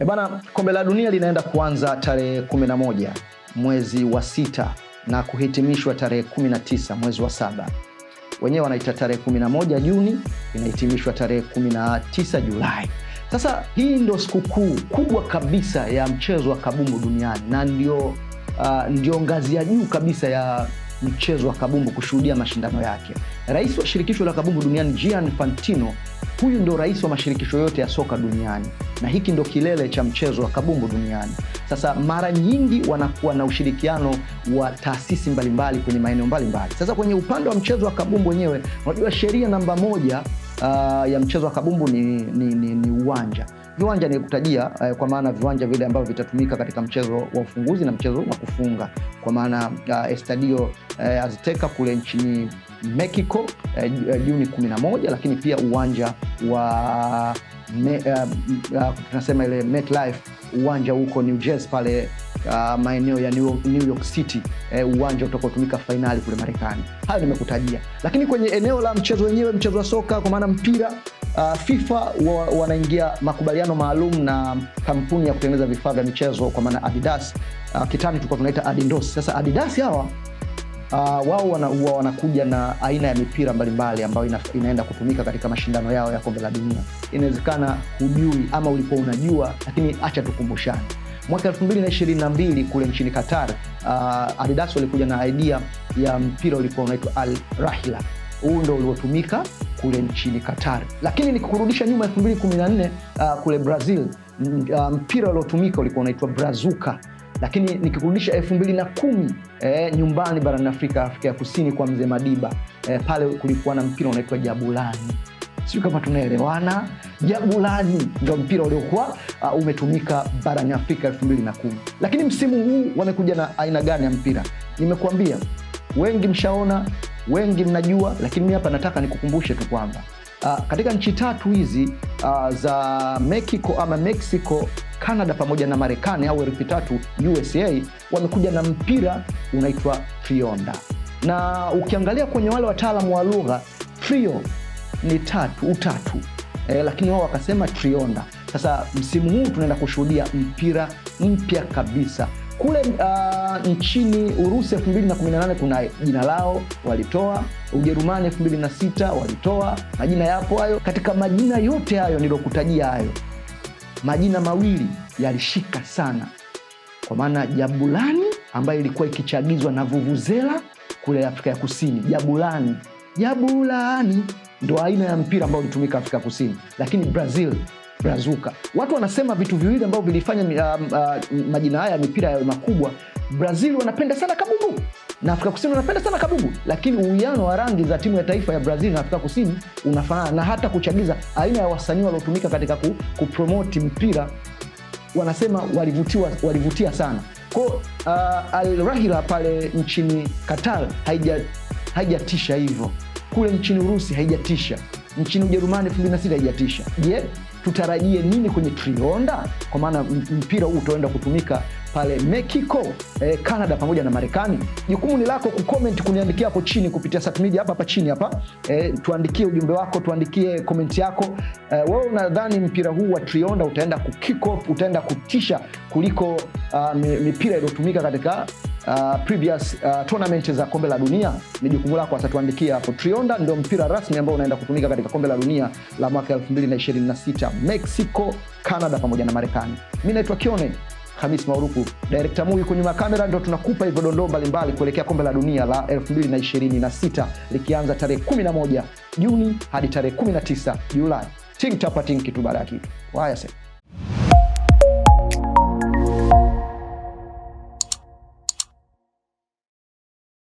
Bana, kombe la dunia linaenda kuanza tarehe 11 mwezi wa 6 na kuhitimishwa tarehe 19 mwezi wa 7. Wenyewe wanaita tarehe 11 Juni, inahitimishwa tarehe 19 Julai. Sasa hii ndio sikukuu kubwa kabisa ya mchezo wa kabumbu duniani na ndio ngazi ya juu kabisa ya mchezo wa kabumbu kushuhudia mashindano yake. Rais wa shirikisho la kabumbu duniani Gianni Infantino, huyu ndio rais wa mashirikisho yote ya soka duniani na hiki ndio kilele cha mchezo wa kabumbu duniani. Sasa mara nyingi wanakuwa na ushirikiano wa taasisi mbalimbali kwenye maeneo mbalimbali. Sasa kwenye upande wa mchezo wa kabumbu wenyewe, unajua sheria namba 1 ya mchezo wa kabumbu ni uwanja. Viwanja nikutajia kwa maana viwanja vile ambavyo vitatumika katika mchezo wa ufunguzi na mchezo wa kufunga, kwa maana Estadio Azteca kule nchini Mexico Juni 11, lakini pia uwanja wa tunasema ile MetLife, uwanja huko New Jersey pale maeneo ya New York City, uwanja utakaotumika finali kule Marekani. Hayo nimekutajia. Lakini kwenye eneo la mchezo wenyewe, mchezo wa soka kwa maana mpira, FIFA wanaingia makubaliano maalum na kampuni ya kutengeneza vifaa vya michezo kwa maana Adidas. Kitani tulikuwa tunaita Adidas. Sasa Adidas hawa wao wanakuja na aina ya mipira mbalimbali ambayo inaenda kutumika katika mashindano yao ya kombe la dunia. Inawezekana hujui ama ulikuwa unajua, lakini acha tukumbushane. Mwaka 2022 kule nchini Qatar, Adidas walikuja na idea ya mpira ulikuwa unaitwa Al Rahila. Huu ndio uliotumika kule nchini Qatar. Lakini nikikurudisha nyuma 2014 kule Brazil, mpira uliotumika ulikuwa unaitwa Brazuca. Lakini nikikurudisha 2010 nyumbani barani Afrika ya Kusini kwa Mzee Madiba, pale kulikuwa na mpira unaitwa Jabulani. Sio kama tunaelewana? Jabulani ndio mpira uliokuwa umetumika barani Afrika 2010. Lakini msimu huu wamekuja na aina gani ya mpira? Nimekuambia wengi mshaona, wengi mnajua, lakini mimi hapa nataka nikukumbushe tu kwamba katika nchi tatu hizi za Mexico, Canada pamoja na Marekani au herufi tatu USA, wamekuja na mpira unaitwa Trionda. Na ukiangalia kwenye wale wataalamu wa lugha, trio ni utatu, lakini wao wakasema Trionda. Sasa msimu huu tunaenda kushuhudia mpira mpya kabisa. Kule nchini Urusi 2018 kuna jina lao walitoa, Ujerumani 2006 walitoa, majina yapo hayo. Katika majina yote hayo nilokutajia hayo, majina mawili yalishika sana, kwa maana Jabulani ambayo ilikuwa ikichagizwa na Vuvuzela kule Afrika ya Kusini. Jabulani ndo aina ya mpira ambao ulitumika Afrika ya Kusini. Lakini Brazil, Brazuca. Watu wanasema vitu viwili ambao vilifanya majina haya ya mipira ya makubwa. Brazil wanapenda sana kabumbu na Afrika Kusini wanapenda sana kabumbu, lakini uwiano wa rangi za timu ya taifa ya Brazil na Afrika Kusini unafanana, na hata kuchagiza aina ya wasanii waliotumika katika kupromote mpira wanasema walivutia sana. Kwa Al Rahila pale nchini Qatar haijatisha hivyo. Kule nchini Urusi haijatisha. Nchini Ujerumani 2006 haijatisha. Je, tutarajie nini kwenye Trionda? Kwa maana mpira huu utaenda kutumika pale Mexico, Canada pamoja na Marekani. Jukumu ni lako kucomment, kuniandikia hapo chini kupitia Satmedia hapa chini hapa. Tuandikie ujumbe wako, tuandikie comment yako. Wewe unadhani mpira huu wa Trionda utaenda kukick off, utaenda kutisha kuliko mipira iliyotumika katika previous tournament za kombe la dunia? Ni jukumu lako. Sasa tuandikie hapo. Trionda ndio mpira rasmi ambao unaenda kutumika katika kombe la dunia la mwaka 2026, Mexico, Canada pamoja na Marekani. Mimi naitwa Kione Hamis Mauruku, director Mui kwenye kamera. Ndio tunakupa hivyo dondoo mbalimbali kuelekea kombe la dunia la 2026 likianza tarehe 11 Juni hadi tarehe 19 Julai. Ting tapa ting kitu baada ya kitu. Waya se.